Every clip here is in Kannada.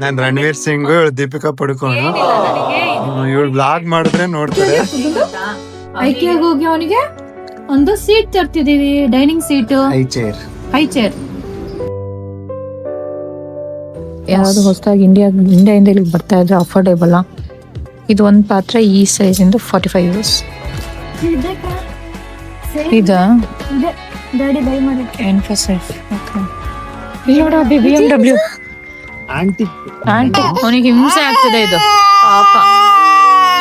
ನಾನ್ ರಣವೀರ್ ಸಿಂಗ್, ದೀಪಿಕಾ ಪಡುಕೋಣು. ಇವಳು ಬ್ಲಾಗ್ ಮಾಡಿದ್ರೆ ನೋಡ್ತಾರೆ. ಐಕಿಯಾಗ ಹೋಗಿ ಅವನಿಗೆ ಒಂದು ಸೀಟ್ ತರ್ತಿದೀವಿ, ಡೈನಿಂಗ್ ಸೀಟ್, ಹೈ ಚೇರ್. ಯಾವ್ದು ಹೊಸದಾಗಿ ಇಂಡಿಯಾದಿಂದ ಇಲ್ಲಿಗೆ ಬರ್ತಾ ಇದ್ರೆ ಅಫೋರ್ಡೇಬಲ್. ಇದು ಒಂದು ಪಾತ್ರೆ ಈ ಸೈಜ್ ಇಂದ 45 euros. ಇದಾ ಡ್ಯಾಡಿ ಬೈ ಮಾಡಿ ಎನ್ಫೋಸಿಸ್. BMW aunty. ಅವನಿಗೆ ಹಿಂಸೆ ಆಗ್ತದೆ ಇದು ಪಾಪ.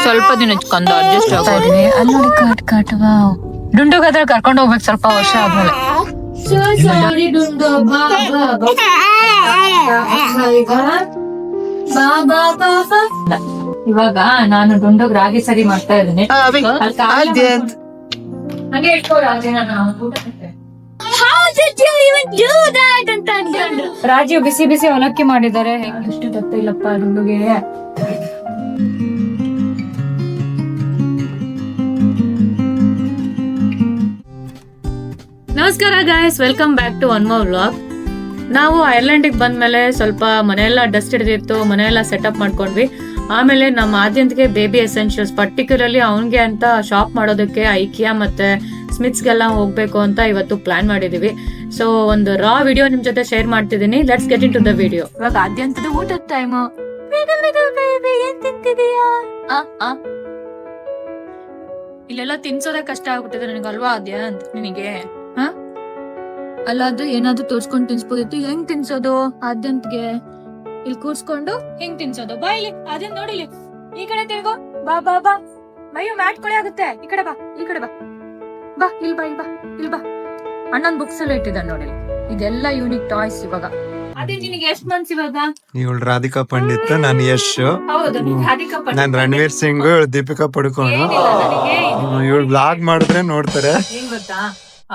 ಸ್ವಲ್ಪ ದಿನ ಕಂದು ಅಡ್ಜಸ್ಟ್ ಆಗ್ತಾ ಇದೀನಿ. ಅಲ್ಲಿ ನೋಡಿ ಕಾಟ್ ವಾವ್. ಡುಂಡುಗಾದ್ರೆ ಕರ್ಕೊಂಡು ಹೋಗ್ಬೇಕು ಸ್ವಲ್ಪ ವರ್ಷ ಆದ್ಮೇಲೆ. ಇವಾಗ ನಾನು ಡುಂಡುಗ್ ರಾಗಿ ಸರಿ ಮಾಡ್ತಾ ಇದ್ದೀನಿ. ಹಂಗೆ ಇಟ್ಕೋ ರಾಜಿ, ರಾಜಿ ಬಿಸಿ ಬಿಸಿ ಅವಲಕ್ಕಿ ಮಾಡಿದ್ದಾರೆ. ಎಷ್ಟು ಗೊತ್ತಿಲ್ಲಪ್ಪ ಡುಂಡುಗೆ. ನಮಸ್ಕಾರ guys, welcome back to one more vlog. ನಾವು ಐರ್ಲೆಂಡಿಗೆ ಬಂದ್ಮೇಲೆ ಸ್ವಲ್ಪ ಮನೆಯೆಲ್ಲ ಡಸ್ಟ್ ಹಿಡಿದಿತ್ತು, ಮನೆಯೆಲ್ಲ ಸೆಟಪ್ ಮಾಡ್ಕೊಂಡ್ವಿ. ಆಮೇಲೆ ನಮ್ಮ ಆದ್ಯಂತಿಗೆ ಬೇಬಿ ಎಸೆನ್ಷಿಯಲ್ಸ್, ಪರ್ಟಿಕ್ಯುಲರ್ಲಿ ಅವನ್ಗೆ ಅಂತ ಶಾಪ್ ಮಾಡೋದಕ್ಕೆ ಐಕಿಯಾ ಮತ್ತೆ ಸ್ಮಿತ್ಸ್ಗೆಲ್ಲ ಹೋಗ್ಬೇಕು ಅಂತ ಇವತ್ತು ಪ್ಲಾನ್ ಮಾಡಿದೀವಿ. ಸೊ ಒಂದು ರಾ ವಿಡಿಯೋ ನಿಮ್ ಜೊತೆ ಶೇರ್ ಮಾಡ್ತಿದ್ದೀನಿ. Let's get into the video. ಇವಾಗ ಆದ್ಯಂತದ ಊಟದ ಟೈಮ್. ಇಲ್ಲೆಲ್ಲ ತಿನ್ಸೋದೇ ಕಷ್ಟ ಆಗ್ಬಿಟ್ಟಿದೆ ನನಗಲ್ವಾ ಆದ್ಯಂತ್? ನಿನಗೆ ಅಲ್ಲ, ಅದು ಏನಾದ್ರು ತೋರ್ಸ್ಕೊಂಡು ತಿನ್ಸ್ಬೋದಿತ್ತು. ಹೆಂಗ್ ತಿನ್ಸೋದು ಆದ್ಯಂತ್ಗೆ? ಇಲ್ಲಿ ಕೂರ್ಸ್ಕೊಂಡು ಹೆಂಗ್ ತಿನ್ಸೋದು? ಬಾ ಇಲ್ಲಿ ಆದ್ಯಂತ್, ನೋಡಿಲಿ ಈ ಕಡೆ ತಿರ್ಗೋ. ಬಾ ಬಾ ಬಾ, ಮೈಯು ಮ್ಯಾಟ್ ಕೊಳೆ ಆಗುತ್ತೆ. ಈ ಕಡೆ ಬಾ, ಈ ಕಡೆ ಬಾ, ಬಾ ಇಲ್ಲಿ ಬಾ, ಇಲ್ಲಿ ಬಾ. ಅಣ್ಣನ್ ಬುಕ್ಸ್ ಎಲ್ಲ ಇಟ್ಟಿದ್ದಾನೆ ನೋಡಿ. ಇದೆಲ್ಲ ಯೂನಿಕ್ ಟಾಯ್ಸ್. ಇವಾಗ ಅದೇ ನಿನಗೆ ಎಷ್ಟು ಮಂತ್ಸ್ ಇವಾಗ? ಇವಳು ರಾಧಿಕಾ ಪಂಡಿತ್, ನಾನು ಯಶ್. ನಾನ್ ರಣವೀರ್ ಸಿಂಗ್, ದೀಪಿಕಾ ಪಡುಕೋಣು. ಇವಳು ಬ್ಲಾಗ್ ಮಾಡಿದ್ರೆ ನೋಡ್ತಾರೆ. ಏನ್ ಗೊತ್ತಾ,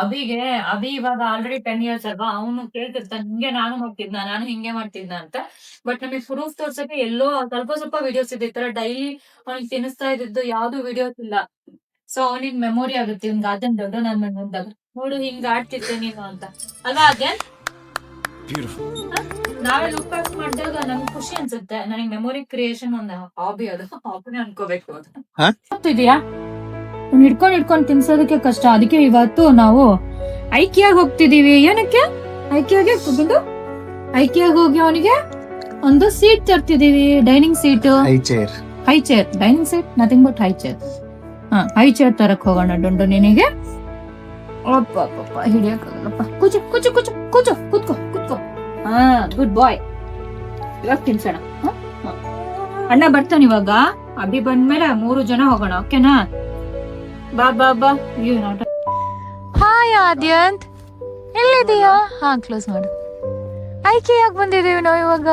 ಅಭಿ ಇವಾಗ ಆಲ್ರೆಡಿ 10 years ಅಲ್ವಾ, ಅವನು ಕೇಳ್ತಿರ್ತಾನೆ ಹಿಂಗೆ ನಾನು ಮಾಡ್ತಿದ್ನ, ನಾನು ಹಿಂಗೆ ಮಾಡ್ತಿದ್ನ ಅಂತ. ಬಟ್ ನಮಗೆ ಪ್ರೂಫ್ ತೋರ್ಸಕ್ಕೆ ಎಲ್ಲೋ ಸ್ವಲ್ಪ ವಿಡಿಯೋಸ್ ಇದೆ. ಈ ತರ ಡೈಲಿ ಅವ್ನಿಗೆ ತಿನ್ನಿಸ್ತಾ ಇದ್ದಿದ್ದು ಯಾವ್ದು ವಿಡಿಯೋಸ್ ಇಲ್ಲ. ಸೊ ಅವನಿಗೆ ಮೆಮೊರಿ ಆಗುತ್ತೆ, ಇವ್ನಿಗೆ ಅದೇನ್ ದೊಡ್ಡ ನನ್ನ ನೋಡಿದಾಗ, ನೋಡು ಹಿಂಗ ಆಡ್ತಿದ್ದೆ ನೀನು ಅಂತ ಅಲ್ವಾ ಅದೇನ್? ನಾವೇ ಲುಕ್ ಬ್ಯಾಕ್ ಮಾಡಿದಾಗ ನಮ್ಗೆ ಖುಷಿ ಅನ್ಸುತ್ತೆ. ನನಗೆ ಮೆಮೊರಿ ಕ್ರಿಯೇಷನ್ ಒಂದು ಹಾಬಿ, ಅದು ಹಾಬಿನೇ ಅನ್ಕೋಬೇಕು. ಇದೆಯಾ ಹಿಡ್ಕೊಂಡ್ ತಿನ್ಸೋದಕ್ಕೆ ಕಷ್ಟ. ಅದಕ್ಕೆ ಇವತ್ತು ನಾವು ಐಕಿಯಾಗ ಹೋಗ್ತಿದೀವಿ. ಏನಕ್ಕೆ ಐಕಿಯಾಗೆ ಕೂತ್ಕೊಂಡು ಐಕಿಯಾಗ ಹೋಗಿ ಅವನಿಗೆ ಒಂದು ಸೀಟ್ ತರ್ತಿದೀವಿ, dining seat, high chair. Dining seat nothing but high chair. High chair ತರಕ್ ಹೋಗೋಣ ಡುಂಡು ನಿನಗೆ. ಹಿಡಿಯಕ್ಕಾಗಲ್ಲಪ್ಪ. ಕೂಚು ಕೂಚು ಕೂಚು ಕೂಚು ಕೂತ್ಕೋ ಕೂತ್ಕೋ. ಗುಡ್ ಬಾಯ್. ಇವಾಗ ತಿನ್ಸೋಣ. ಅಣ್ಣ ಬರ್ತಾನೆ ಇವಾಗ. ಅಭಿ ಬಂದ್ಮೇಲೆ 3 ಜನ ಹೋಗೋಣ, ಓಕೆನಾ? ಬಾ ಬಾ ಬಾ. ಹಾಯ್ ಆದ್ಯಂತ್, ಎಲ್ಲಿದೀಯಾ? ಕ್ಲೋಸ್ ಮಾಡು. ಐಕಿಯಾಗ ಬಂದಿದೀವಿ ನಾವು ಇವಾಗ.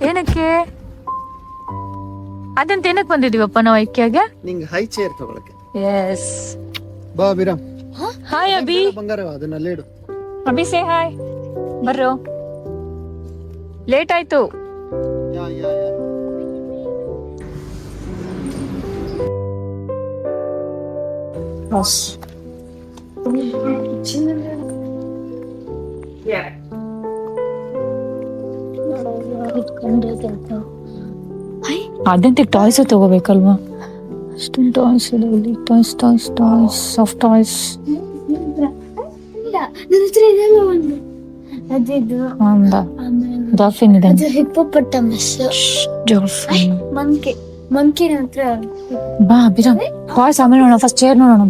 ಏನಕ್ಕೆ ಆದ್ಯಂತ್, ಏನಕ್ಕೆ ಬಂದಿದೀವಪ್ಪ ನಾವು ಐಕಿಯಾಗೆ? ನಿಂಗೆ ಹೈ ಚೇರ್ ತಗೊಳಕ್ಕೆ. ಎಸ್. ಬಾ ವಿರಾಮ್. ಹಾಯ್ ಅಭಿ. ಬಂಗಾರ ಅದನ್ನೆಲ್ಲ ಇಡು. Abhi say hi. ಬರ್ರೋ, ಲೇಟ್ ಆಯ್ತು. ಯಾ ಅದಂತೆ ಟಾಯ್ಸ್ ತಗೋಬೇಕಲ್ವಾ? ಅಷ್ಟೊಂದು ಟಾಯ್ಸ್ ಇದೆ ಇಲ್ಲಿ. Toys soft toys. ಡಾಲ್ಫಿನ್ ಇದೆ. ಬಾ ಬಿರಾಮ್, ಟಾಯ್ಸ್ ಆಮೇಲೆ ನೋಡೋಣ, ಫಸ್ಟ್ ಚೇರ್ ನೋಡೋಣ.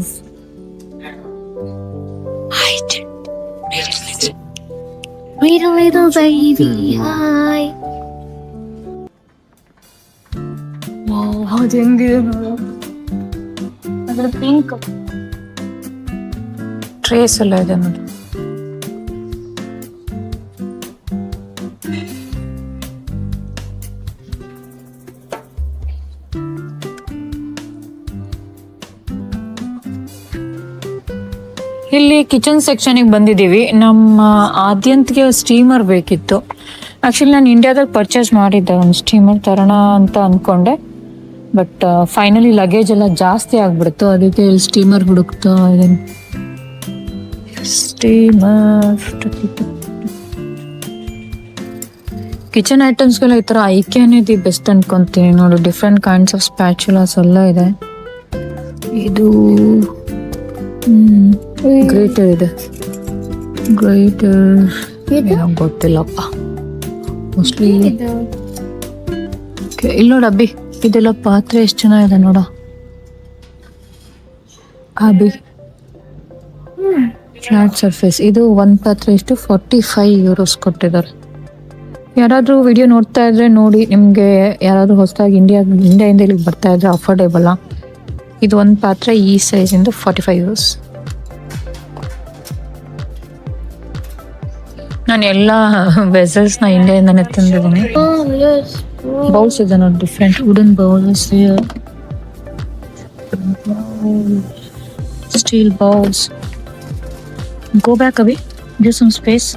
Little baby, hi. ಹೌದು, ಹೆಂಗಿದೆ ನೋಡು. ಅದ್ರ ಪಿಂಕ್ ಟ್ರೇಸ್ ಎಲ್ಲ ಇದೆ ನೋಡಿ. ಇಲ್ಲಿ ಕಿಚನ್ ಸೆಕ್ಷನ್ಗೆ ಬಂದಿದ್ದೀವಿ. ನಮ್ಮ ಆದ್ಯಂತ್ಗೆ ಸ್ಟೀಮರ್ ಬೇಕಿತ್ತು. ಆಕ್ಚುಲಿ ನಾನು ಇಂಡಿಯಾದಾಗ ಪರ್ಚೇಸ್ ಮಾಡಿದ್ದೆ ಒಂದು ಸ್ಟೀಮರ್ ತರೋಣ ಅಂತ ಅಂದ್ಕೊಂಡೆ. ಬಟ್ ಫೈನಲಿ ಲಗೇಜ್ ಎಲ್ಲ ಜಾಸ್ತಿ ಆಗ್ಬಿಡ್ತು. ಅದಕ್ಕೆ ಇಲ್ಲಿ ಸ್ಟೀಮರ್ ಹುಡುಕ್ತಾ ಇದ್ದೀನಿ. ಸ್ಟೀಮರ್ ಕಿಚನ್ ಐಟಮ್ಸ್ಗೆಲ್ಲ ಈ ತರ ಐಕ್ಯಾನೇ ದಿ ಬೆಸ್ಟ್ ಅನ್ಕೊಂತೀನಿ ನೋಡು. ಡಿಫ್ರೆಂಟ್ ಕೈಂಡ್ಸ್ ಆಫ್ ಸ್ಪ್ಯಾಚುಲಾಸ್ ಎಲ್ಲ ಇದೆ. ಇದು ಗ್ರೇಟರ್ ಇದೆ. ಗ್ರೇಟರ್ ಏನೋ ಗೊತ್ತಿಲ್ಲಪ್ಪ. ಮೋಸ್ಟ್ಲಿ ಇಲ್ಲಿ ನೋಡ ಅಬ್ಬಿ, ಇದೆಲ್ಲ ಪಾತ್ರೆ ಎಷ್ಟು ಚೆನ್ನಾಗಿದೆ ನೋಡ ಅಬ್ಬಿ. Flat surface. ಇದು ಒಂದ್ ಪಾತ್ರೆ ಎಷ್ಟು 45 euros ಕೊಟ್ಟಿದ್ದಾರೆ. ಯಾರಾದ್ರೂ ವಿಡಿಯೋ ನೋಡ್ತಾ ಇದ್ರೆ ನೋಡಿ, ನಿಮ್ಗೆ ಯಾರಾದ್ರೂ ಹೊಸದಾಗಿ ಇಂಡಿಯಾದಿಂದ ಇಲ್ಲಿಗೆ ಬರ್ತಾ ಇದ್ರೆ ಅಫೋರ್ಡೇಬಲ್. ಇದು ಒಂದ್ ಪಾತ್ರೆ ಈ ಸೈಜ್ ಇಂದ 45 euros. ನಾನು ಎಲ್ಲ ವೆಸಲ್ಸ್ ನ ಇಂಡಿಯಾದಿಂದಾನೆ ತಂದಿದ್ದೀನಿ. ಬೌಲ್ಸ್ ಇದೆ ನೋಡಿ, different wooden bowls, steel bowls. Go back a bit, give some space.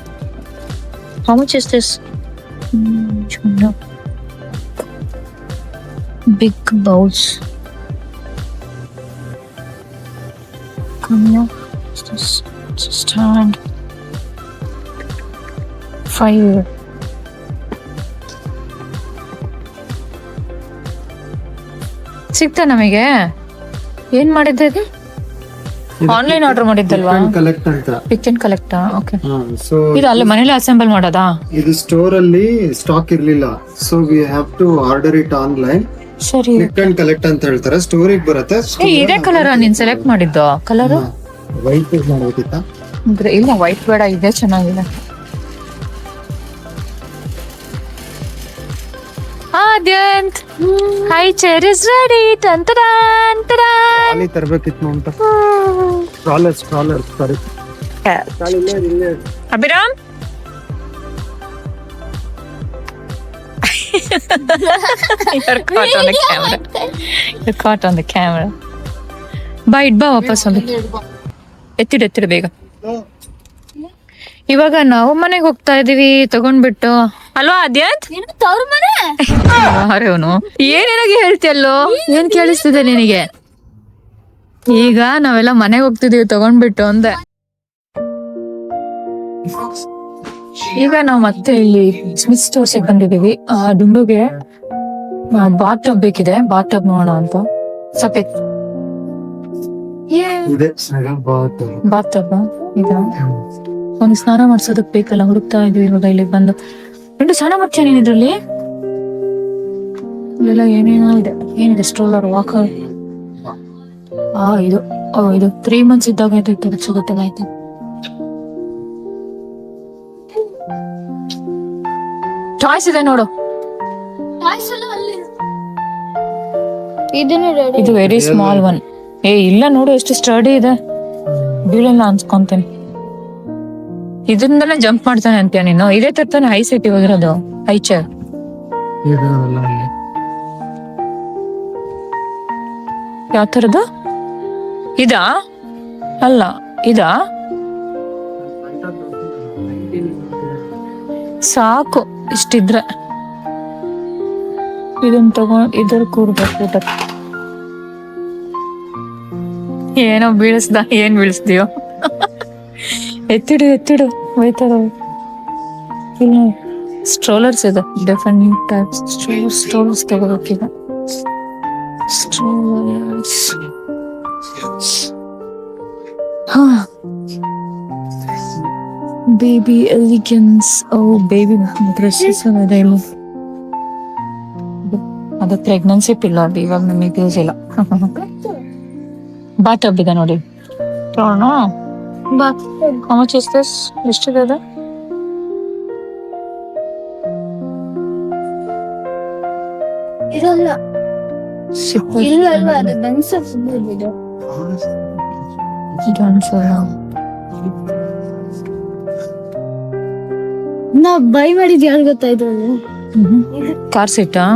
How much is this? No. Big bowls. Come here. What's this? It's a stand. 5. ಸಿಗ್ತಾ ನಮಗೆ? ಏನ್ ಮಾಡಿದ್ದೆ ಇದು? Online order ಮಾಡಿದ್ದಲ್ವಾ? ಕಲೆಕ್ಟ್ ಅಂತ. Pick and collect. Okay. So ಇದು ಅಲ್ಲೇ ಮನೇಲಿ ಅಸೆಂಬಲ್ ಮಾಡೋದಾ? ಇದು ಸ್ಟೋರ್ ಅಲ್ಲಿ ಸ್ಟಾಕ್ ಇರ್ಲಿಲ್ಲ, so we have to order it online. ಸರಿ. ಪಿಕ್ ಅಂಡ್ ಕಲೆಕ್ಟ್ ಅಂತ ಹೇಳ್ತಾರೆ. ಸ್ಟೋರಿಗೆ ಬರುತ್ತೆ. ಇದೇ ಕಲರ್ ನೀನ್ ಸೆಲೆಕ್ಟ್ ಮಾಡಿದ್ದು? ಕಲರ್ ವೈಟ್ ಮಾಡ್ಬೇಕಿತ್ತಾ? ಇಲ್ಲ, ವೈಟ್ ಬೇಡ, ಇದೇ ಚೆನ್ನಾಗಿದೆ. Adyant, high chair is ready. ಟಂಟಡಾನ್ ಟಡಾನ್. ಖಾಲಿ ತರಬೇಕಿತ್ತು ಅಂತ. ಸ್ಟ್ರಾಲರ್ ಸಾರಿ. Abhiram, you're caught on the camera. You're caught on the camera. ಬಾ ಇಡ್ಬಾ ವಾಪಸ್ ಅಲ್ಲಿ. ಎತ್ತಿಡು ಬೇಗ. ಇವಾಗ ನಾವು ಮನೆಗೆ ಹೋಗ್ತಾ ಇದೀವಿ ತಗೊಂಡ್ಬಿಟ್ಟು. ಅಲ್ವಾ ಆದ್ಯಂತ್? ಅವನು ಏನೇನಾಗಿ ಹೇಳ್ತಿಯಲ್ಲೋ, ಏನ್ ಕೇಳಿಸ್ತಿದೆ ನಿನಗೆ? ಈಗ ನಾವೆಲ್ಲ ಮನೆಗೆ ಹೋಗ್ತಿದೀವಿ ತಗೊಂಡ್ಬಿಟ್ಟು ಅಂದೆ. ಈಗ ನಾವು ಮತ್ತೆ ಇಲ್ಲಿ ಸ್ಮಿತ್ ಸ್ಟೋರ್ಸ್ ಬಂದಿದೀವಿ. ಡುಂಡುಗೆ ಬಾತ್ ಟಬ್ ಬೇಕಿದೆ, ಬಾತ್ ಟಬ್ ನೋಡೋಣ ಅಂತ. ಸಫೇದ್ ಬಾತ್ ಟಬ್ ಈಗ ಒಂದು ಸ್ನಾನ ಮಾಡ್ಸೋದಕ್ ಬೇಕಲ್ಲ, ಹುಡುಕ್ತಾ ಇದೀವಿ ಇವಾಗ. ಇಲ್ಲಿ ಬಂದು ಡುಂಡು ಸ್ನಾನ ಮಾಡ್ತೀಯ ನೀನ್ ಇದ್ರಲ್ಲಿ? ಇಲ್ಲೆಲ್ಲ ಏನೇನೋ ಇದೆ. ಏನಿದೆ? Stroller, walker. ಇದು 3 months ಇದ್ದಾಗ ಆಯ್ತು, ಗೊತ್ತಾಯ್ತು. ಚಾಯ್ಸ್ ಇದೆ ನೋಡು. ಇದು ವೆರಿ ಸ್ಮಾಲ್ ಒನ್. ಇಲ್ಲ ನೋಡು ಎಷ್ಟು ಸ್ಟಡಿ ಇದೆ. ಬೀಳಲ್ಲ ಅನ್ಸ್ಕೊಂತೇನೆ. ಇದರಿಂದಲೇ ಜಂಪ್ ಮಾಡ್ತಾನೆ ಅಂತೀಯ ನೀನು? ಇದೇ ತರ ತಾನೆ ಹೈ ಸೈಟ್ ಹೋಗಿರೋದು, ಹೈ ಚೇರ್. ಯಾವ ತರದ್ದು? ಇದಾ? ಅಲ್ಲ, ಇದಾ? ಸಾಕು ಇಷ್ಟಿದ್ರೆ. ಇದನ್ನ ತಗೊಂಡ್ ಇದ್ರ ಕೂರ್ಬೇಕು. ಏನೋ ಬೀಳಿಸ್ದ. ಏನ್ ಬೀಳಿಸ್ತೀಯೋ? ಎತ್ತಿಡು ಹೋಯ್ತಾರ. ಇಲ್ಲ, ಸ್ಟ್ರೋಲರ್ಸ್ ಇದೆ, ಡಿಫರೆಂಟ್ ಟೈಪ್ಸ್ ಸ್ಟ್ರೋಲರ್ಸ್ ತಗೋಬೇಕೀಗ. Strollers. Baby Elegance. Baby dresses ಇದೆ ಇಲ್ಲ. ಅದು ಪ್ರೆಗ್ನೆನ್ಸಿ ಪಿಲ್ಲ, ಅದು ಇವಾಗ ನಮಗೆ ಯೂಸ್ ಇಲ್ಲ. ಬಾತ್ ಟಬ್ ಇದೆ ನೋಡಿ. How much is this? ಎಷ್ಟಿದೆ ಅದು? ಇದಲ್ಲ ಇಲ್ಲ ಅಲ್ವಾ, ಅದು ಡನ್ಸರ್ಸ್ ಇದೆ. ನಾ ಬೈ ಮಾಡಿದ್ ಯಾರು ಗೊತ್ತಾಯ್ತು? ಕಾರ್ ಸೀಟಾ?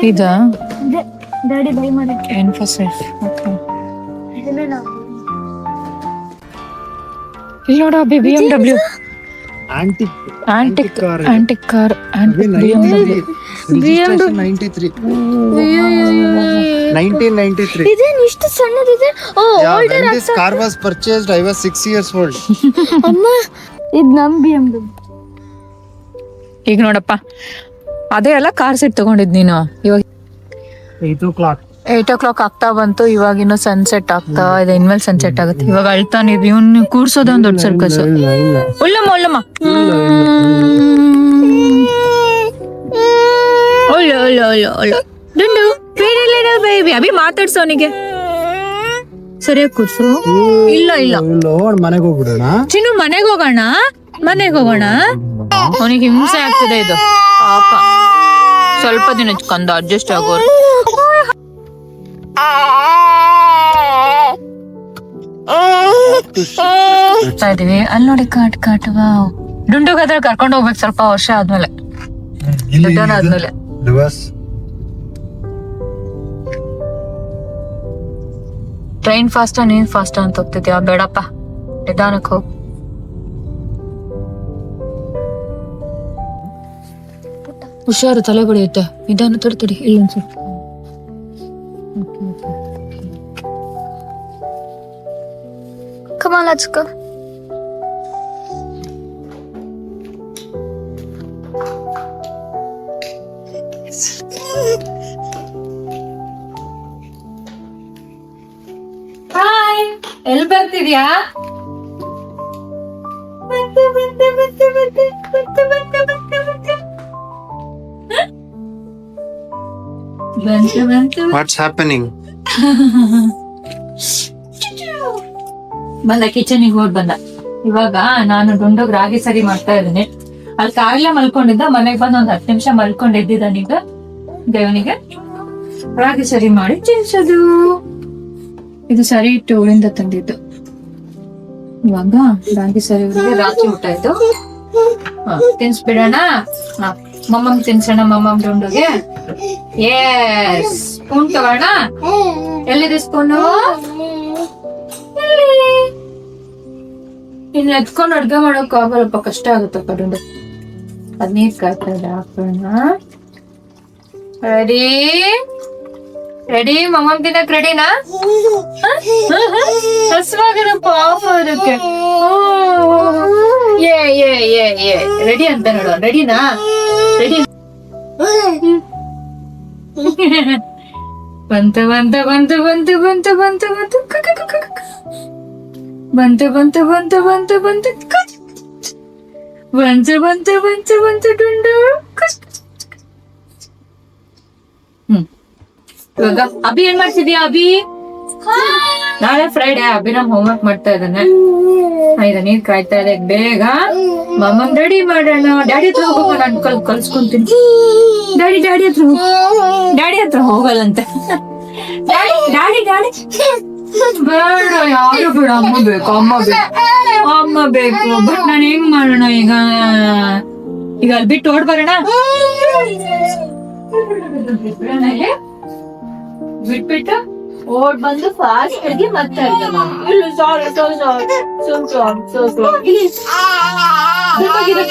ಇದಾ? ಡ್ಯಾಡಿ ಬೈ ಮಾಡಿದ್ದು ಎನ್ಫೋಸಿಸ್. ಓಕೆ. ಇಲ್ಲಿ ನೋಡು BMW ಆಂಟಿಕ್ ಕಾರ್. BMW 93. 1993. ಇದೇನ್ ಇಷ್ಟು ಸಣ್ಣದಿದೆ? ಓ Yeah, older when this car was purchased, I was 6 years old. ಅಮ್ಮ ಇದು ನಮ್ BMW. ಈಗ ನೋಡಪ್ಪ, ಅದೇ ಅಲ್ಲ ಕಾರ್ ಸೀಟ್ ತಗೊಂಡಿದ್ ನೀನು. ಇವಾಗ 8 o'clock. 8 ಆಗ್ತಾ ಬಂತು. ಇವಾಗ ಇನ್ನು ಸನ್ಸೆಟ್ ಆಗ್ತಾ ಇದೆ. ಇನ್ಮೇಲೆ ಸನ್ಸೆಟ್ ಆಗುತ್ತೆ. ಇವಾಗ ಅಳ್ತಾನೆ ಇವ್ನು ಕೂರ್ಸೋದ ಒಂದ್ ದೊಡ್ಡ ಸರ್ಕಸ್. ಉಳ್ಳಮ್ಮ ಉಳ್ಳಮ್ಮ ಒಳ್ಳೆ ಒಳ್ಳೆ ಒಳ್ಳೆ ಒಳ್ಳೆ ಡುಂಡು ಬೇಬಿ ಅಭಿ ಮಾತಾಡ್ಸೋನಿಗೆ ಸರಿಯಾಗಿ ಕೂರ್ಸು. ಇಲ್ಲ ಇಲ್ಲ ಮನೆಗೆ ಹೋಗ್ಬಿಡೋಣ. ಚಿನ್ನು ಮನೆಗೆ ಹೋಗೋಣ, ಮನೆಗೆ ಹೋಗೋಣ. ಅವನಿಗೆ ಹಿಂಸೆ ಆಗ್ತಿದೆ ಇದು ಪಾಪ. ಸ್ವಲ್ಪ ದಿನ ಕಂದ ಅಡ್ಜಸ್ಟ್ ಆಗೋರು. ಇದೀವಿ ಅಲ್ಲಿ ನೋಡಿ ಕಾಟ್ ಕಾಟ್. ವಾವ್, ಡುಂಡುಗಾದ್ರೆ ಕರ್ಕೊಂಡು ಹೋಗ್ಬೇಕು ಸ್ವಲ್ಪ ವರ್ಷ ಆದ್ಮೇಲೆ, ದೊಡ್ಡವನ ಆದ್ಮೇಲೆ. ಟ್ರೈನ್ ಫಾಸ್ಟ್ ನೀನ್ ಫಾಸ್ಟ್ ಅಂತ ಹೋಗ್ತಿದ್ಯಾ? ಬೇಡಪ್ಪ, ನಿಧಾನಕ್ಕೆ ಹೋಗ್. ಹುಷಾರು, ತಲೆ ಬಡಿಯುತ್ತೆ. ನಿಧಾನ ತಡಿ ಇಲ್ಲೊಂದ್ಸಲ. Come on, let's go. Hi, ಎಲ್ಲಿ ಬರ್ತಿದ್ಯಾ? ಬಂತು ವಾಟ್ಸ್ ಹ್ಯಾಪನಿಂಗ್? ಬಂದ ಕಿಚನಿಗೆ ಹೋಗಿ ಬಂದ. ಇವಾಗ ನಾನು ಡುಂಡೋಗ್ ರಾಗಿ ಸರಿ ಮಾಡ್ತಾ ಇದ್ದೀನಿ. ಅಲ್ಲಿ ಕಾರ್ಲ ಮಲ್ಕೊಂಡಿದ್ದ, ಮನೆಗ್ ಬಂದ್ ಒಂದ್ 10 ನಿಮಿಷ ಮಲ್ಕೊಂಡ್ ಎದ್ದಿದ್ದಾನೀಗ. ದೇವನಿಗೆ ರಾಗಿ ಸರಿ ಮಾಡಿ ತಿನ್ಸೋದು. ಇದು ಸರಿ ಇಟ್ಟು ಊರಿಂದ ತಂದಿದ್ದು. ಇವಾಗ ರಾಗಿ ಸರಿ ರಾತ್ರಿ ಊಟ ಇದು. ತಿನ್ಸ್ಬಿಡೋಣ. ಮಮ್ಮಂಗ್ ತಿನ್ಸೋಣ, ಮಮ್ಮಂಗ್ ಡುಂಡುಗೆ. ಎಸ್, ಸ್ಪೂನ್ ತಗೋಣ. ಎಲ್ಲಿದೆ ಸ್ಪೂನು? ಇನ್ನು ಎತ್ಕೊಂಡು ಅಡ್ಗೆ ಮಾಡೋಕ್ ಆಗಲ್ಲಪ್ಪ, ಕಷ್ಟ ಆಗುತ್ತಪ್ಪ ಡುಂಡು. ಅದ್ ನೀರ್ ಕಾಯ್ತಾ ಇದೆ, ಹಾಕೋಣ. ರೆಡಿ ರೆಡಿ, ಮಮ್ಮನ್ ತಿನ್ನಕ್ ರೆಡಿನಾ? ಹಸುವಾಗದಪ್ಪ, ಆಫ್ ಅದಕ್ಕೆ. ರೆಡಿ ಅಂತ ನೋಡು. ರೆಡಿನಾ? ರೆಡಿ. ಬಂತು ಬಂತು ಬಂತು ಬಂತು ಬಂತು ಬಂತು ಬಂತು ಬಂತು ಬಂತು ಬಂತು ಬಂತು ಬಂತು ಬಂತು ಬಂತು ಬಂತು ಬಂತು ಡುಂಡು. ಇವಾಗ ಅಭಿ ಏನ್ ಮಾಡ್ತಿದ್ಯಾ? ಅಭಿ ನಾಳೆ ಫ್ರೈಡೆ, ಅಭಿರಾಮ್ ಹೋಮ್ವರ್ಕ್ ಮಾಡ್ತಾ ಇದ್ದಾನೆ. ಆಯ್ತಾ, ನೀರ್ ಕಾಯ್ತಾ ಇದೆ. ಬೇಗ ಮಮ್ಮನ್ ರೆಡಿ ಮಾಡೋಣ. ಡ್ಯಾಡಿ ಹತ್ರ ಹೋಗೋ, ನಾನು ಕಲ್ಸ್ಕೊಂತೀನಿ. ಡ್ಯಾಡಿ ಹತ್ರ ಹೋಗಲ್ಲಂತೆ. ಡ್ಯಾಡಿ ಬೇಡ, ಯಾರು ಬೇಡ, ಅಮ್ಮ ಬೇಕು, ಅಮ್ಮ ಬೇಕು. ಬಟ್ ನಾನು ಹೆಂಗ್ ಮಾಡೋಣ ಈಗ? ಅಲ್ಲಿ ಬಿಟ್ಟು ಓಡ್ ಬರೋಣ. ಬಿಟ್ಬಿಟ್ಟು ಓಡ್ ಬಂದು ಫಾಸ್ಟ್ ಆಗಿ ಮತ್ತೆ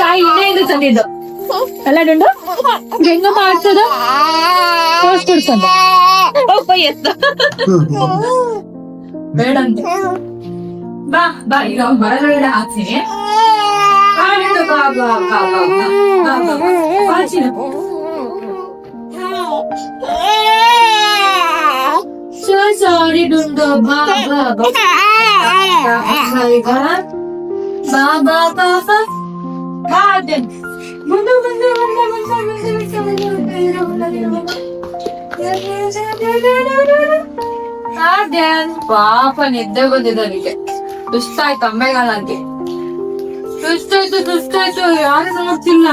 ತಾಯಿ ಇನ್ನೇನು ತಂದಿದ್ದು ಅಲ್ಲ ಡುಂಡು? ಹೆಂಗ ಮಾಡ್ತದ? ತೋರ್ಸ್ಕೊಡ್ತಂದ ಬೇಡಂತೆ. ಬಾ ಬಾ, ಈಗ ಬರಗಡೆ ಹಾಕ್ತೀನಿ. ಬಾ ಬಾ ಬಾ ಬಾ So sorry, Dundo. Ba ba ba. Ba ba ba ba. Garden. Dundo Dundo Garden. ಪಾಪ ನಿದ್ದೆ ಬಂದಿದ್ದನಿಗೆ. ದುಷ್ಟಾಯ್ತು ಅಮ್ಮೆಗಾಲಂಗೆ. ದುಷ್ಟಾಯ್ತು. ಯಾರು ನೋಡ್ತಿಲ್ಲ.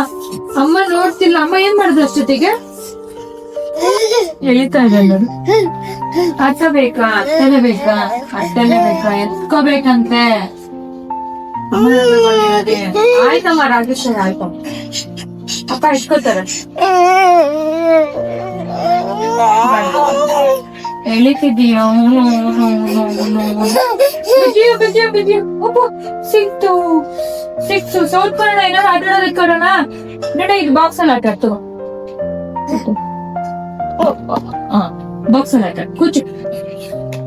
ಅಮ್ಮ ನೋಡ್ತಿಲ್ಲ. ಅಮ್ಮ ಏನ್ ಮಾಡಿದ್ರು ಅಷ್ಟೊತ್ತಿಗೆ? ಎಳಿತಾ ಇದೆ ನೋಡು. ಅತ್ತ ಬೇಕಾ? ಅಟ್ಟೆಲೆ ಬೇಕಾ? ಎತ್ಕೋಬೇಕಂತೆ. ಆಯ್ತಮ್ಮ ರಾಜೇಶ್ವರ, ಆಯ್ತು ಅಪ್ಪ ಎತ್ಕೋತಾರೆ. ಎಳಿತಿದೀಯ? ಸಿಕ್ತು. ಸೌತ್ ಕನ್ನಡ ಏನಾದ್ರು ಆಟ ಆಡೋದಕ್ಕೆ ಕೊಡೋಣ. ನಡೆ, ಇದು ಬಾಕ್ಸ್ ಅಲ್ಲಿ ಆಟ ಆಡ್ತು. ಬಾಕ್ಸ್ ಕೂಚು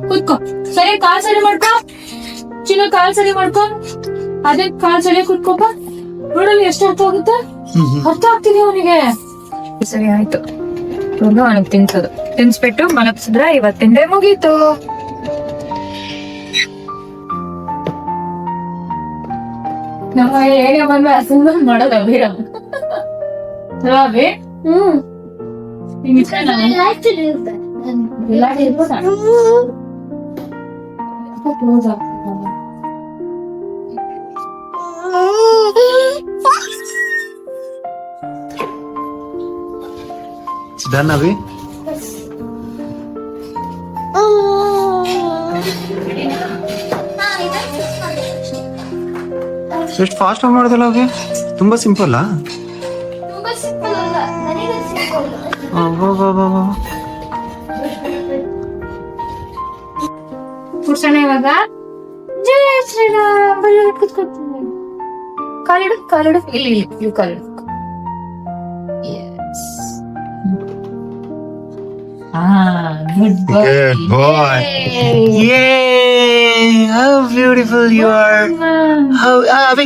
ಕೂತ್ಕೋ. ಸರಿ ಕಾಲ್ ಸರಿ ಮಾಡ್ಕೋ ಚಿನ್ನ, ಕಾಲ್ ಸರಿ ಮಾಡ್ಕೋ. ಅದೇ ಕಾಲ್ ಸರಿ ಕೂತ್ಕೋಪ. ನೋಡಲ್ಲಿ ಎಷ್ಟು ಅರ್ಥ ಆಗುತ್ತೆ? ಅರ್ಥ ಆಗ್ತಿದೆ ಅವನಿಗೆ. ಸರಿ ಆಯ್ತು, ಇವಾಗ ಅವನಿಗೆ ತಿನ್ಸೋದು. ತಿನ್ಸ್ಬಿಟ್ಟು ಮಲಗಿಸಿದ್ರೆ ಇವತ್ತಿಂದೇ ಮುಗೀತು. ನಮ್ಮ ಹೇಗೆ ಬಂದ್ರೆ ಅಸಂಬ ಮಾಡೋದು ಅಭೀರ ಅಲ್ವಾ ಅಭಿ? ನಿಂಗ್ ಇಷ್ಟನಾ? ಎಲ್ಲ ಇರ್ಬೋದಾ? ಕ್ಲೋಸ್ ಆಗ್ತದೆ. Done, Abhi? ಎಷ್ಟು ಫಾಸ್ಟ್ ಮಾಡೋದಲ್ಲ ಅಭಿ? ತುಂಬಾ ಸಿಂಪಲ್. ಕೂರ್ಸೋಣ ಇವಾಗ. ಜಯ ಶ್ರೀರಾಮ್. ಕೂತ್ಕೊಳ್ತೀನಿ. ಕಾಲಿಡು ಕಾಲಿಡು. ಇಲ್ಲಿ ಇಲ್ಲಿ ಇಲ್ಲಿ ಕಾಲಿಡು. Good boy. Good boy. Yay! How beautiful you are. How Abhi?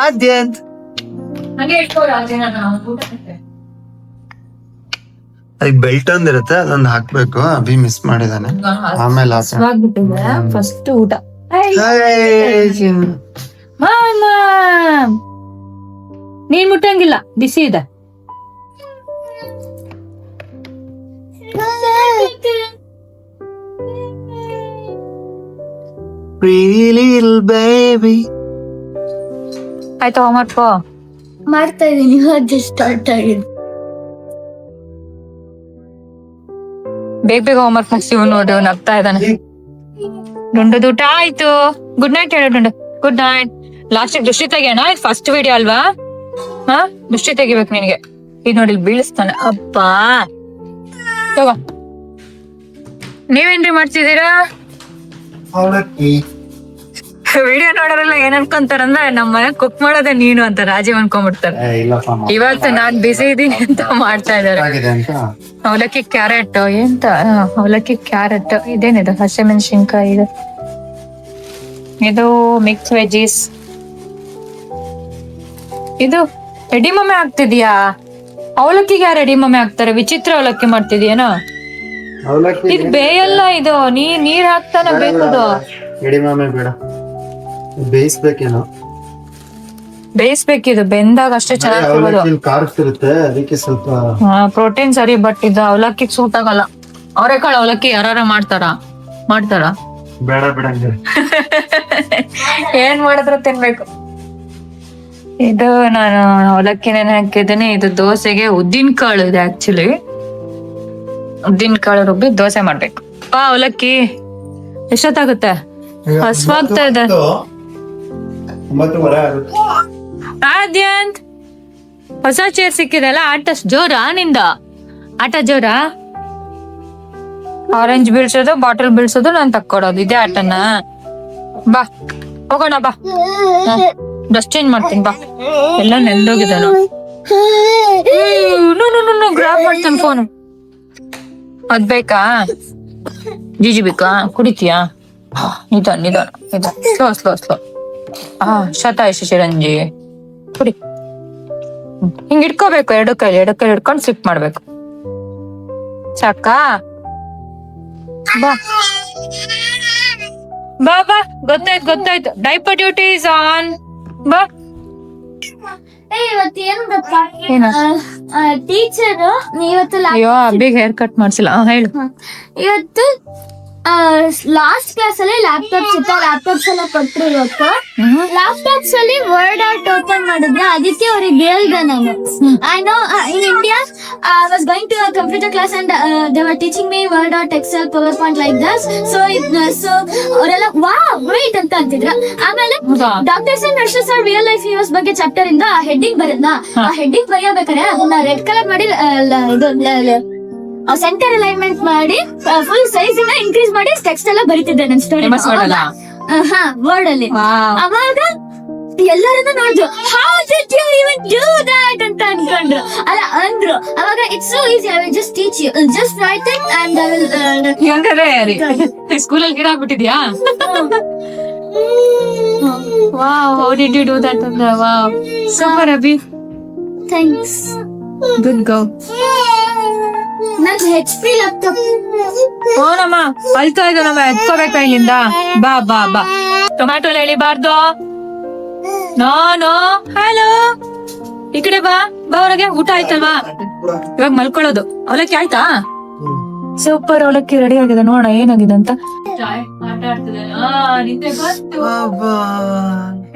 Adyant. ಹಂಗೆ ಇಟ್ಕೊಳ್ಳ. ಅದೇನ ಅದಕ್ಕೆ ಬೆಲ್ಟ್ ಒಂದಿರುತ್ತೆ, ಅದೊಂದು ಹಾಕ್ಬೇಕು. ಅಭಿ ಮಿಸ್ ಮಾಡಿದಾನೆ. ಆಮೇಲೆ ಆಗ್ಬಿಟ್ಟಿದೆ ಫಸ್ಟ್ ಊಟ. ನೀನ್ ಮುಟ್ಟಂಗಿಲ್ಲ, ಬಿಸಿ ಇದೆ. Pretty little baby. ಆಯ್ತು, ಮಾಡ್ಕೋ. ಮಾಡ್ತಾ ಇದೀನಿ, ಇವಾಗ ಸ್ಟಾರ್ಟ್ ಆಗಿದೆ. ಬೇಗ ಬೇಗ ಹೋಮ್ವರ್ಕ್ ಮುಗಿಸಿ ನೋಡಿ. ಅವ್ನು ನಗ್ತಾ ಇದ್ದಾನೆ. ಡುಂಡದ ಊಟ ಆಯ್ತು. ಗುಡ್ ನೈಟ್ ಹೇಳು ಡುಂಡು. Good night. ಲಾಸ್ಟ್ ದೃಷ್ಟಿ ತೆಗಿಯೋಣ. ಇದು ಫಸ್ಟ್ ವಿಡಿಯೋ ಅಲ್ವಾ? ಹಾ, ದೃಷ್ಟಿ ತೆಗಿಬೇಕು ನಿನಗೆ. ಇದು ನೋಡಿ, ಬೀಳಿಸ್ತಾನೆ. ಅಪ್ಪಾ ತಗೋ. ನೀವೇನ್ರಿ ಮಾಡ್ತಿದ್ದೀರಾ? ವಿಡಿಯೋ ನೋಡೋರೆಲ್ಲ ಏನ್ ಅನ್ಕೊಂತಾರಂದ್ರೆ ನಮ್ಮ ಮನೆ ಕುಕ್ ಮಾಡೋದೇ ನೀನು ಅಂತ ರಾಜೀವ್ ಅನ್ಕೊಂಡ್ಬಿಡ್ತಾರೆ. ಇವತ್ತು ನಾನ್ ಬಿಸಿ ಇದೀನಿ ಅಂತ ಮಾಡ್ತಾ ಇದಾರೆ. ಅವಲಕ್ಕಿ ಕ್ಯಾರೆಟ್ ಎಂತ? ಅವಲಕ್ಕಿ ಕ್ಯಾರೆಟ್. ಇದೇನಿದು? ಹಸಿಮೆಣಸಿನ್ಕಾಯಿ. ಇದು ಮಿಕ್ಸ್ ವೆಜೀಸ್. ಇದು ರೆಡಿ ಮಮ್ಮಿ ಆಗ್ತಿದ್ಯಾ? ಅವಲಕ್ಕಿಗೆ ಯಾರು ರೆಡಿ ಮಮ್ಮಿ ಹಾಕ್ತಾರೆ? ವಿಚಿತ್ರ ಅವಲಕ್ಕಿ ಮಾಡ್ತಿದ್ಯೇನೋ. ಇದು ಬೇಯಲ್ಲ. ಇದು ನೀರ್ ಹಾಕ್ತಾನೆ ಬೇಕದು. ಎಡಿ ಮಾಮೆ ಬೇಡ, ಬೇಯಿಸ್ಬೇಕೇನೋ. ಬೇಯಿಸ್ಬೇಕಿದು. ಬೆಂದಾಗ ಅಷ್ಟೇ ಚೆನ್ನಾಗಿ ಕಾರ್ತಿರುತ್ತೆ, ಅದಕ್ಕೆ ಸ್ವಲ್ಪ ಪ್ರೋಟೀನ್ ಸರಿ. ಬಟ್ ಇದು ಅವಲಕ್ಕಿಗೆ ಸೂಟ್ ಆಗಲ್ಲ. ಅವರೆಕಾಳು ಅವಲಕ್ಕಿ ಯಾರ ಮಾಡ್ತಾರ? ಬೇಡ ಬೇಡ. ಏನ್ ಮಾಡಿದ್ರು ತಿನ್ಬೇಕು. ಇದು ನಾನು ಅವಲಕ್ಕಿ ನೆನೆ ಹಾಕಿದ್ದೀನಿ. ಇದು ದೋಸೆಗೆ ಉದ್ದಿನ ಕಾಳು ಇದೆ. ಆಕ್ಚುಲಿ ಉದ್ದಿನ ಕಾಳು ರುಬ್ಬಿ ದೋಸೆ ಮಾಡ್ಬೇಕು. ಅವಲಕ್ಕಿ ಎಷ್ಟೊತ್ತಾಗುತ್ತೆ? ಹಸ್ವಾಗ್ತಾ ಇದೆ. 9:30 ಆಗುತ್ತೆ. ಆದ್ಯಂತ್ ಹೊಸ ಚೇರ್ ಸಿಕ್ಕಿದೆಲ್ಲ. ಆಟ ಜೋರಾ ನಿಂದ? ಆಟ ಜೋರಾ? ಆರೆಂಜ್ ಬೀಳ್ಸೋದು, ಬಾಟಲ್ ಬೀಳ್ಸೋದು, ನಾನ್ ತಕ್ಕೊಡೋದು. ಇದೇ ಆಟನ? ಬಾ ಹೋಗೋಣ, ಬಾ. ಡ್ರೆಸ್ ಚೇಂಜ್ ಮಾಡ್ತೀನಿ, ಬಾ. ಎಲ್ಲ ನೆಂದೋಗಿದೆ. ಗ್ರಾಬ್ ಮಾಡ್ತಾನೆ ಫೋನ್. ಅದ್ ಬೇಕಾ? ಜಿಜಿ ಬೇಕಾ? ಕುಡಿತೀಯಾ? ನಿಧಾನ. ಸ್ಲೋ. ಶತಾಯುಷ ಚಿರಂಜಿ ಕುಡಿ. ಹಿಂಗ್ ಇಟ್ಕೋಬೇಕು. ಎರಡು ಕೈಲಿ ಹಿಡ್ಕೊಂಡು ಸ್ಲಿಪ್ ಮಾಡ್ಬೇಕು. ಸಾಕಾ? ಬಾ. ಗೊತ್ತಾಯ್ತು. Diaper duty is on. ಬಾ. ಇವತ್ತು ಏನ್ ಗೊತ್ತಾ? ಏನ? ಟೀಚರ್ ಇವತ್ತು ಅಯ್ಯೋ, ಅಬ್ಬಿಗೆ ಹೇರ್ ಕಟ್ ಮಾಡ್ಸಿಲ್ಲ. ಹೇಳು. ಇವತ್ತು ಲಾಸ್ಟ್ ಕ್ಲಾಸ್ ಅಲ್ಲಿ ಲ್ಯಾಪ್ಟಾಪ್ಸ್ ಎಲ್ಲ ಕೊಟ್ರು. ಇವತ್ತು ಲ್ಯಾಪ್ಟಾಪ್ಸ್ ಅಲ್ಲಿ ವರ್ಡ್ ಆರ್ಟ್ ಓಪನ್ ಮಾಡಿದ್ರೆ ಅದಕ್ಕೆ ಅವ್ರಿಗೆ ಹೇಳ್ದೆ ನಾನು. I know in India I was going to computer class and they were teaching me word art, excel, power point like this. So ಅವರೆಲ್ಲ ವಾವ್ ಗ್ರೇಟ್ ಅಂತ ಅಂತಿದ್ರು. ಆಮೇಲೆ doctor sir nurses sir real life heroes ಬಗ್ಗೆ ಚಾಪ್ಟರ್ ಇಂದ ಹೆಡ್ಡಿಂಗ್ ಬರದ್ನ. ಆ ಹೆಡ್ಡಿಂಗ್ ಬರೆಯಬೇಕಾದ್ರೆ ಅದನ್ನ ರೆಡ್ ಕಲರ್ ಮಾಡಿ ಇದು ಸೆಂಟರ್ ಅಲೈನ್ಮೆಂಟ್ ಮಾಡಿ ಫುಲ್ ಸೈಜ್ ಇಂದ ಇನ್ಕ್ರೀಸ್ ಮಾಡಿ ಟೆಕ್ಸ್ಟ್ ಎಲ್ಲ ಬರೀತಿದ್ದೆ ನನ್ನ ಸ್ಟೋರಿ. ವರ್ಡ್ ಅಲ್ಲಿ. ಅವಾಗ ಎಲ್ಲರನ್ನ ನೋಡಿದ್ರು. How did you even do that ಅಂತ ಅಂತ ಅನ್ಕೊಂಡ್ರು ಅಲ್ಲ ಅಂದ್ರು. ಅವಾಗ it's so easy, I will just teach you, just write it and I will ಹಂಗಾರೆ ಸ್ಕೂಲಲ್ಲಿ ಗಿಡ ಆಗ್ಬಿಟ್ಟಿದ್ಯಾ? Wow, how did you do that ಅಂತ? Wow, super Abhi, thanks. Good go. ನನ್ HP ಲ್ಯಾಪ್ಟಾಪ್. ನಮ್ಮ ಅಳ್ತಾ ಇದ್ದು, ನಮ್ಮ ಎತ್ಕೋಬೇಕಾ ಇಲ್ಲಿಂದ? ಬಾ ಬಾ ಬಾ. ಟೊಮ್ಯಾಟೊ ಎಳಿಬಾರ್ದು. ನೋ ಹಲೋ, ಈ ಕಡೆ ಬಾ ಬಾ, ಹೊರಗೆ. ಊಟ ಆಯ್ತಲ್ವಾ? ಇವಾಗ ಮಲ್ಕೊಳ್ಳೋದು. ಅವಲಕ್ಕಿ ಆಯ್ತಾ? ಸೂಪರ್, ಅವಲಕ್ಕಿ ರೆಡಿ ಆಗಿದೆ. ನೋಡ ಏನಾಗಿದೆ ಅಂತ. ಆಟ ಆಡ್ತಿದೆ. ನಿಂತೆ ಬಂತು.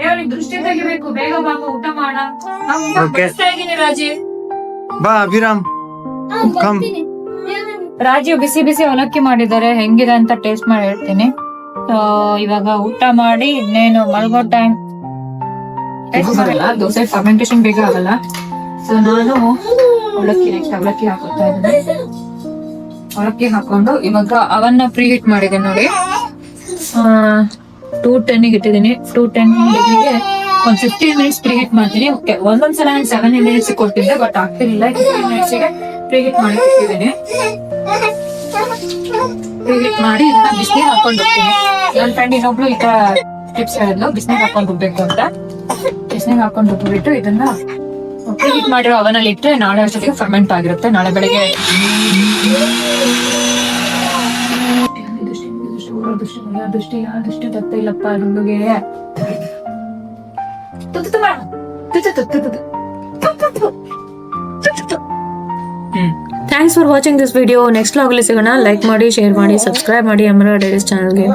ಅವ್ರಿಗೆ ದೃಷ್ಟಿ ತೆಗಿಬೇಕು. ಬೇಗ ಬಾ, ಊಟ ಮಾಡ. Okay. ಇದೀನಿ ರಾಜೀವ್. ಬಾ ಅಭಿರಾಮ್, ಕಮ್. ರಾಜೀವ್ ಬಿಸಿ ಬಿಸಿ ಅವಲಕ್ಕಿ ಮಾಡಿದ್ದಾರೆ, ಹೆಂಗಿದೆ ಅಂತ ಟೇಸ್ಟ್ ಮಾಡಿ ಹೇಳ್ತೀನಿ. ಸೊ ಇವಾಗ ಊಟ ಮಾಡಿ ಇನ್ನೇನು ಮಲ್ಗೋ ಟೈಮ್. ದೋಸೆ ಫರ್ಮೆಂಟೇಶನ್ ಬೇಗ ಆಗಲ್ಲ. ಸೊ ನಾನು ನೆಕ್ಸ್ಟ್ ಅವಲಕ್ಕಿ ಹಾಕೋತಾ ಇದ್ದೀನಿ. ಅವಲಕ್ಕಿ ಹಾಕೊಂಡು ಇವಾಗ ಅವನ್ನ ಪ್ರೀ ಹೀಟ್ ಮಾಡಿದೆ ನೋಡಿ. 210 ಇಟ್ಟಿದ್ದೀನಿ. 210 ಡಿಗ್ರಿಗೆ ಒಂದ್ 15 ಮಿನಿಟ್ಸ್ ಪ್ರೀ ಹೀಟ್ ಮಾಡ್ತೀನಿ. ಓಕೆ, ಒಂದೊಂದ್ಸಲ ನಾನು 7 ಮಿನಿಟ್ಸ್ ಕೊಟ್ಟಿದ್ದೆ, ಬಟ್ ಆಗ್ತಿರ್ಲಿಲ್ಲ. 15 ಮಿನಿಟ್ಸ್ಗೆ ಪ್ರೀ ಹೀಟ್ ಮಾಡಿ ಇಟ್ಟಿದ್ದೀನಿ. ಪ್ರೀ ಹೀಟ್ ಮಾಡಿ ಇದನ್ನ ಬಿಸಿನೀರ್ ಹಾಕೊಂಡು ಹೋಗ್ತೀನಿ. ನನ್ನ ಫ್ರೆಂಡ್ ಇನ್ನೊಬ್ಳು ಈ ತರ ಟಿಪ್ಸ್ ಹೇಳಿದ್ಲು, ಬಿಸಿನೀರ್ ಹಾಕೊಂಡು ಹೋಗ್ಬೇಕು ಅಂತ. ಬಿಸಿನೀರ್ ಹಾಕೊಂಡು ಹೋಗ್ಬಿಟ್ಟು ಇದನ್ನ ಪ್ರೀ ಹೀಟ್ ಮಾಡಿರೋ ಅವನಲ್ಲಿ ಇಟ್ಟರೆ ನಾಳೆ ಅಷ್ಟೊತ್ತಿಗೆ ಫರ್ಮೆಂಟ್ ಆಗಿರುತ್ತೆ. ನಾಳೆ ಬೆಳಗ್ಗೆ ದೃಷ್ಟಿ ತಪ್ಪ ಇಲ್ಲಪ್ಪ ಹುಡುಗೆ. Thanks for watching this video. Next vlog ಅಲ್ಲಿ ಸಿಗೋಣ. ಲೈಕ್ ಮಾಡಿ, ಶೇರ್ ಮಾಡಿ, ಸಬ್ಸ್ಕ್ರೈಬ್ ಮಾಡಿ ಅಮರ ಡೈರೀಸ್ ಚಾನಲ್ಗೆ.